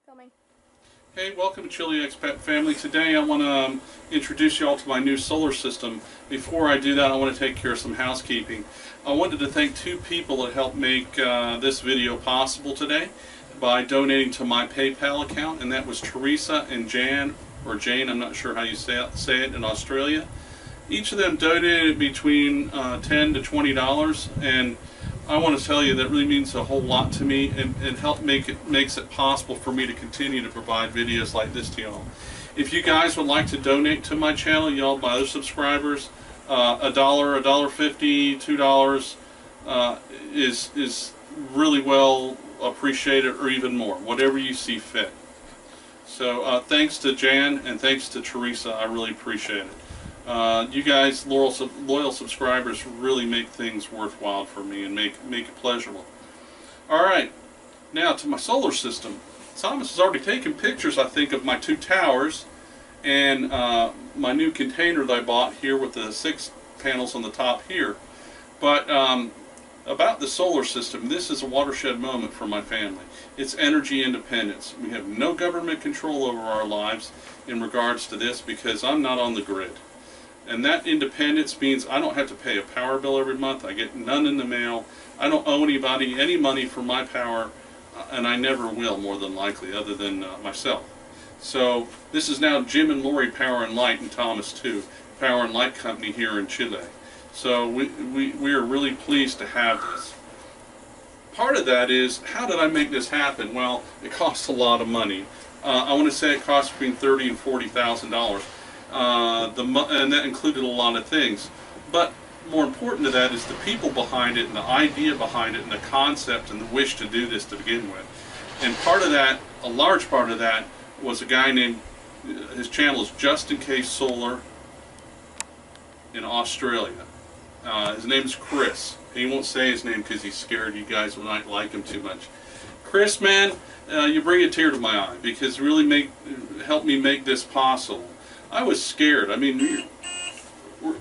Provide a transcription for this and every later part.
Filming. Hey, welcome to Chile Expat family. Today I want to introduce you all to my new solar system. Before I do that, I want to take care of some housekeeping. I wanted to thank two people that helped make this video possible today by donating to my PayPal account, and that was Teresa and Jan, or Jane, I'm not sure how you say it in Australia. Each of them donated between $10 to $20, and I want to tell you that really means a whole lot to me, and makes it possible for me to continue to provide videos like this to y'all. If you guys would like to donate to my channel, y'all, my other subscribers, $1, $1.50, $2 is really well appreciated, or even more, whatever you see fit. So thanks to Jan and thanks to Teresa, I really appreciate it. You guys, loyal subscribers, really make things worthwhile for me and make it pleasurable. Alright, now to my solar system. Thomas has already taken pictures, I think, of my two towers and my new container that I bought here with the 6 panels on the top here. But about the solar system, this is a watershed moment for my family. It's energy independence. We have no government control over our lives in regards to this because I'm not on the grid. And that independence means I don't have to pay a power bill every month. I get none in the mail. I don't owe anybody any money for my power, and I never will, more than likely, other than myself. So this is now Jim and Lori Power and Light, and Thomas too, Power and Light Company here in Chile. So we are really pleased to have this. Part of that is, how did I make this happen? Well, it costs a lot of money. I want to say it costs between $30,000 and $40,000. And that included a lot of things, but more important to that is the people behind it and the idea behind it and the concept and the wish to do this to begin with. And part of that, a large part of that, was a guy named, his channel is Just In Case Solar in Australia. His name is Chris. He won't say his name because he's scared you guys might like him too much. Chris, man, you bring a tear to my eye because really helped me make this possible. I was scared. I mean, we're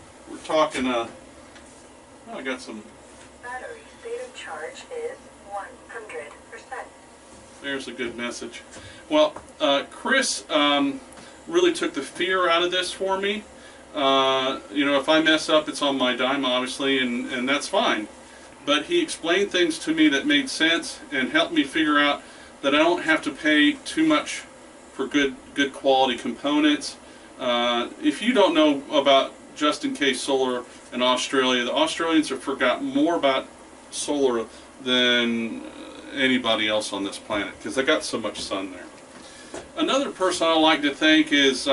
talking, I got some... Battery state of charge is 100%. There's a good message. Well, Chris really took the fear out of this for me. You know, if I mess up, it's on my dime, obviously, and that's fine. But he explained things to me that made sense and helped me figure out that I don't have to pay too much for good quality components. If you don't know about Just In Case Solar in Australia, the Australians have forgotten more about solar than anybody else on this planet because they got so much sun there. Another person I like to thank is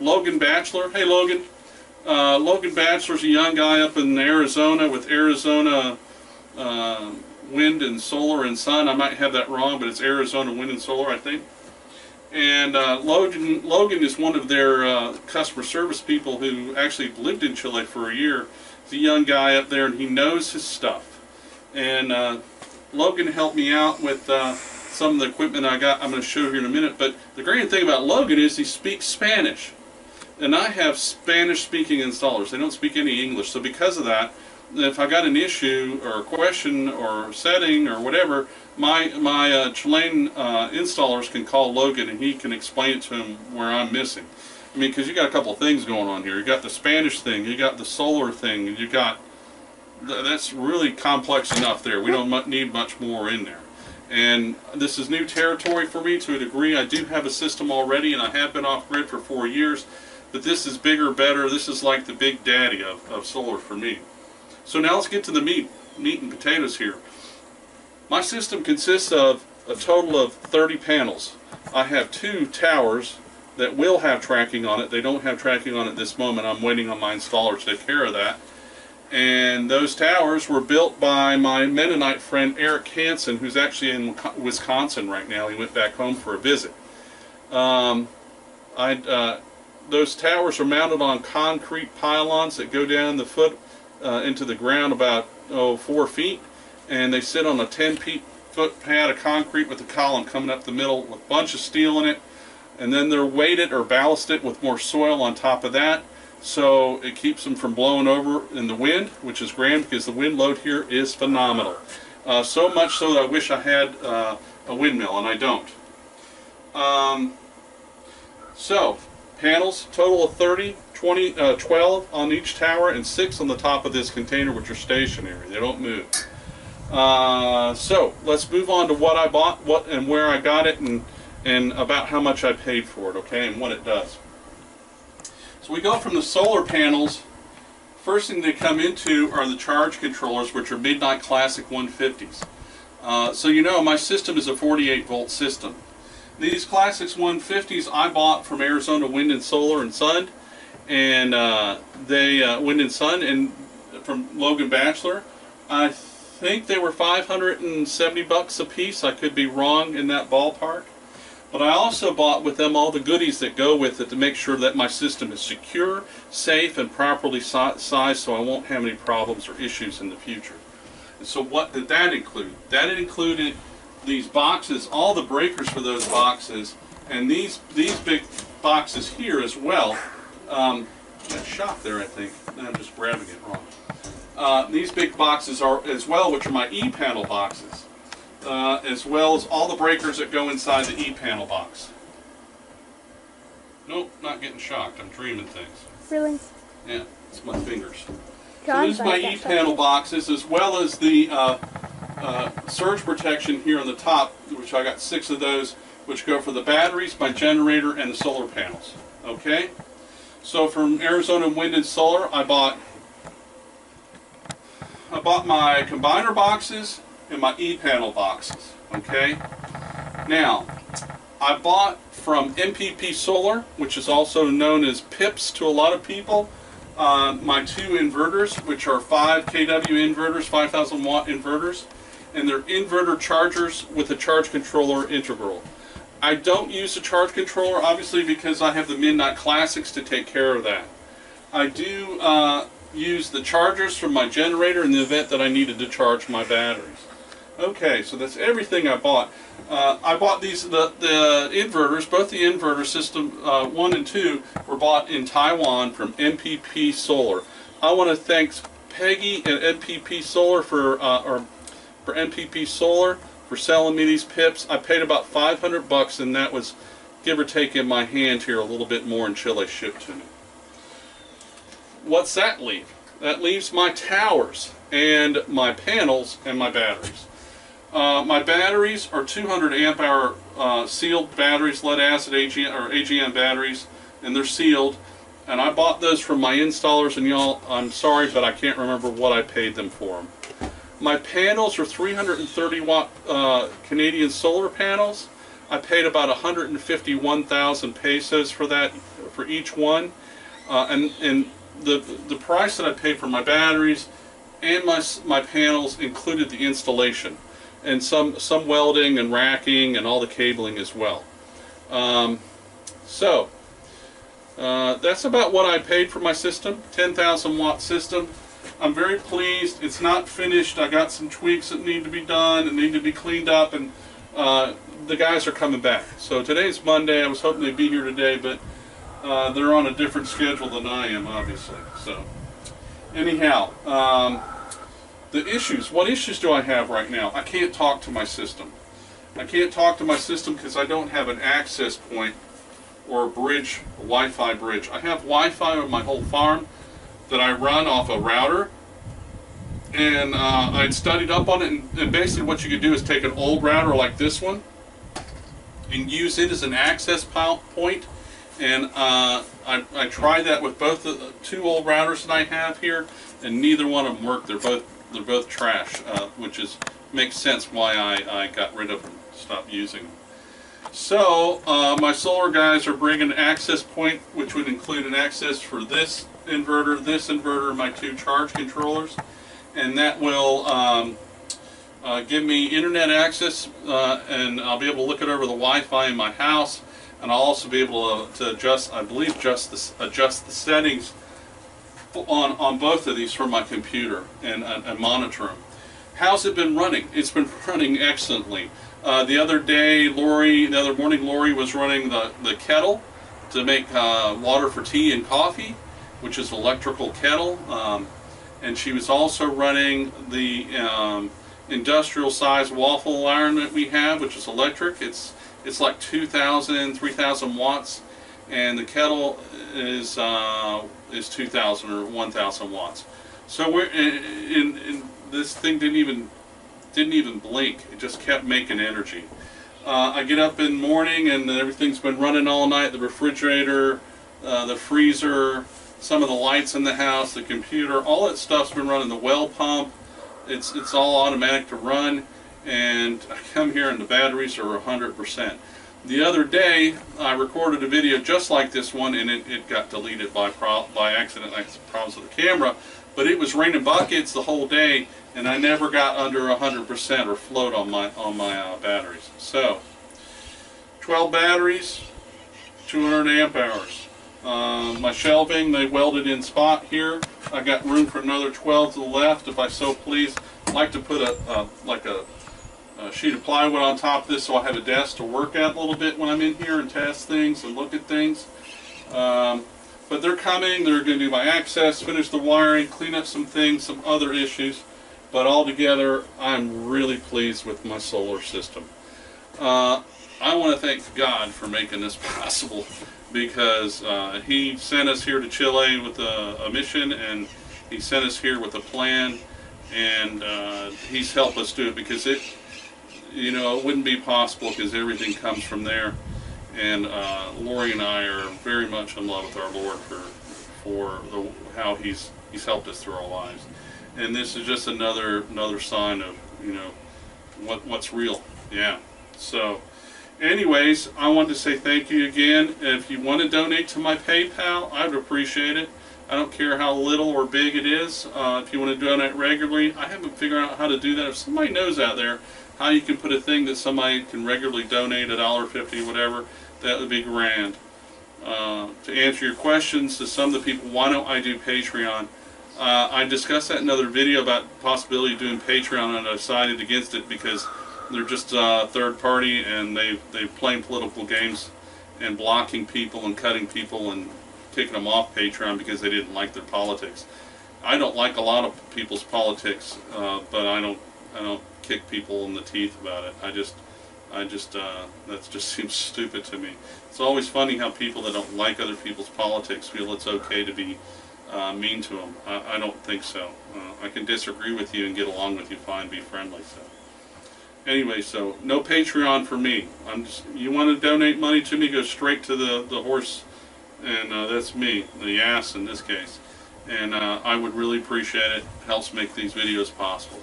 Logan Batchelor. Hey Logan. Logan Batchelor's a young guy up in Arizona with Arizona Wind and Solar and Sun. I might have that wrong, but it's Arizona Wind and Solar, I think. And Logan is one of their customer service people who actually lived in Chile for a year. He's a young guy up there and he knows his stuff. And Logan helped me out with some of the equipment I got. I'm going to show you here in a minute. But the great thing about Logan is he speaks Spanish. And I have Spanish-speaking installers. They don't speak any English. So because of that, if I got an issue or a question or setting or whatever, my Chilean installers can call Logan and he can explain it to him where I'm missing. I mean, because you got a couple of things going on here. You got the Spanish thing, you got the solar thing, and you got, that's really complex enough there. We don't need much more in there. And this is new territory for me to a degree. I do have a system already, and I have been off grid for 4 years. But this is bigger, better. This is like the big daddy of solar for me. So now let's get to the meat and potatoes here. My system consists of a total of 30 panels. I have 2 towers that will have tracking on it. They don't have tracking on it this moment. I'm waiting on my installer to take care of that. And those towers were built by my Mennonite friend Eric Hansen, who's actually in Wisconsin right now. He went back home for a visit. Those towers are mounted on concrete pylons that go down the foot into the ground about 4 feet, and they sit on a 10-foot pad of concrete with a column coming up the middle with a bunch of steel in it, and then they're weighted or ballasted with more soil on top of that, so it keeps them from blowing over in the wind, which is grand because the wind load here is phenomenal. So much so that I wish I had a windmill, and I don't. So, panels, total of 30, 20, 12 on each tower and 6 on the top of this container, which are stationary. They don't move. So, let's move on to what I bought, what and where I got it, and about how much I paid for it, okay, and what it does. So we go from the solar panels. First thing they come into are the charge controllers, which are Midnight Classic 150s. So you know my system is a 48 volt system. These Classics 150s I bought from Arizona Wind and Solar and Sun, and Wind and Sun, and from Logan Batchelor. I think they were $570 a piece. I could be wrong in that ballpark. But I also bought with them all the goodies that go with it to make sure that my system is secure, safe, and properly sized, so I won't have any problems or issues in the future. And so what did that include? That included these boxes, all the breakers for those boxes, and these big boxes here as well. Got shot there, I think. I'm just grabbing it wrong. These big boxes are as well, which are my E-panel boxes. As well as all the breakers that go inside the E-panel box. Nope, not getting shocked. I'm dreaming things. Really? Yeah, it's my fingers. God, So this is my E-panel boxes, as well as the surge protection here on the top, which I got 6 of those, which go for the batteries, my generator, and the solar panels. Okay? So from Arizona Wind and Solar, I bought my combiner boxes and my E-panel boxes. Okay? Now, I bought from MPP Solar, which is also known as PIPS to a lot of people, my 2 inverters, which are 5 kW inverters, 5,000 watt inverters, and they're inverter chargers with a charge controller integral. I don't use the charge controller, obviously, because I have the Midnight Classics to take care of that. I do use the chargers from my generator in the event that I needed to charge my batteries. Okay, so that's everything I bought. I bought the inverters, both the inverter system 1 and 2 were bought in Taiwan from MPP Solar. I want to thank Peggy at MPP Solar for MPP Solar for selling me these pips. I paid about $500, and that was, give or take in my hand here, a little bit more until they shipped to me. What's that leave? That leaves my towers and my panels and my batteries. My batteries are 200 amp hour sealed batteries, lead acid AGM batteries, and they're sealed. And I bought those from my installers, and y'all, I'm sorry, but I can't remember what I paid them for them. My panels are 330 watt Canadian solar panels. I paid about 151,000 pesos for that, for each one. And the price that I paid for my batteries and my panels included the installation, and some welding and racking and all the cabling as well. That's about what I paid for my system, 10,000 watt system. I'm very pleased. It's not finished. I got some tweaks that need to be done and need to be cleaned up, and the guys are coming back. So today's Monday. I was hoping they'd be here today, but they're on a different schedule than I am, obviously. So anyhow, the issues. What issues do I have right now? I can't talk to my system. I can't talk to my system because I don't have an access point or a bridge, a Wi-Fi bridge. I have Wi-Fi on my whole farm that I run off a router, and I'd studied up on it, and basically what you could do is take an old router like this one and use it as an access point. And I tried that with both the 2 old routers that I have here, and neither one of them worked. They're both trash, which makes sense why I got rid of them, stopped using them. So my solar guys are bringing an access point, which would include an access for this inverter, my 2 charge controllers, and that will give me internet access, and I'll be able to look it over the Wi-Fi in my house, and I'll also be able to adjust, I believe, adjust the settings on both of these from my computer and monitor them. How's it been running? It's been running excellently. The other morning, Lori was running the kettle to make water for tea and coffee, which is an electrical kettle, and she was also running the industrial size waffle iron that we have, which is electric. it's like 2,000, 3,000 watts, and the kettle is 2,000 or 1,000 watts. So we're in this thing didn't even blink. It just kept making energy. I get up in the morning and everything's been running all night. The refrigerator, the freezer, some of the lights in the house, the computer, all that stuff's been running. The well pump, it's all automatic to run. And I come here and the batteries are 100%. The other day I recorded a video just like this one, and it got deleted by accident. I had some problems with the camera, but it was raining buckets the whole day, and I never got under 100% or float on my batteries. So 12 batteries, 200 amp hours. My shelving, they welded in spot here. I got room for another 12 to the left if I so please. I like to put a sheet of plywood on top of this so I have a desk to work at a little bit when I'm in here and test things and look at things. But they're coming, they're going to do my access, finish the wiring, clean up some things, some other issues. But altogether, I'm really pleased with my solar system. I want to thank God for making this possible, because He sent us here to Chile with a mission, and He sent us here with a plan, and He's helped us do it, because it wouldn't be possible, because everything comes from there. And Lori and I are very much in love with our Lord for how He's helped us through our lives. And this is just another sign of what's real. Yeah. So anyways, I wanted to say thank you again. If you want to donate to my PayPal, I would appreciate it. I don't care how little or big it is. If you want to donate regularly, I haven't figured out how to do that. If somebody knows out there how you can put a thing that somebody can regularly donate, $1.50, whatever, that would be grand. To answer your questions to some of the people, why don't I do Patreon? I discussed that in another video about the possibility of doing Patreon, and I decided against it because they're just third party, and they're playing political games and blocking people and cutting people and kicking them off Patreon because they didn't like their politics. I don't like a lot of people's politics, but I don't kick people in the teeth about it. I just that just seems stupid to me. It's always funny how people that don't like other people's politics feel it's okay to be mean to them. I don't think so. I can disagree with you and get along with you fine, be friendly. So anyway, so no Patreon for me. You want to donate money to me, go straight to the horse, and that's me, the ass in this case. And I would really appreciate it. It helps make these videos possible.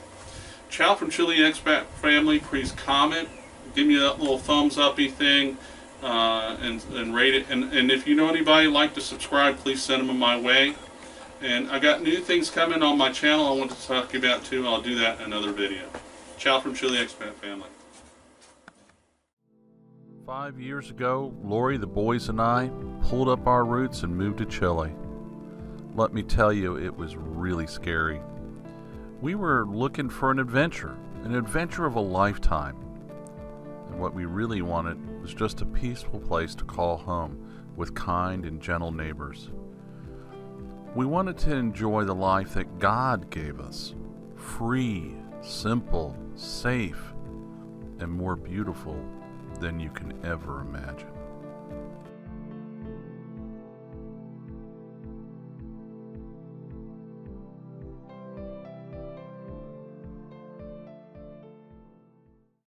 Ciao from Chile Expat family. Please comment, give me that little thumbs uppy thing, and rate it. And if you know anybody who'd like to subscribe, please send them my way. And I got new things coming on my channel I want to talk about too. I'll do that in another video. Ciao from Chile Expat family. 5 years ago, Lori, the boys, and I pulled up our roots and moved to Chile. Let me tell you, it was really scary. We were looking for an adventure of a lifetime. And what we really wanted was just a peaceful place to call home with kind and gentle neighbors. We wanted to enjoy the life that God gave us, free, simple, safe, and more beautiful than you can ever imagine.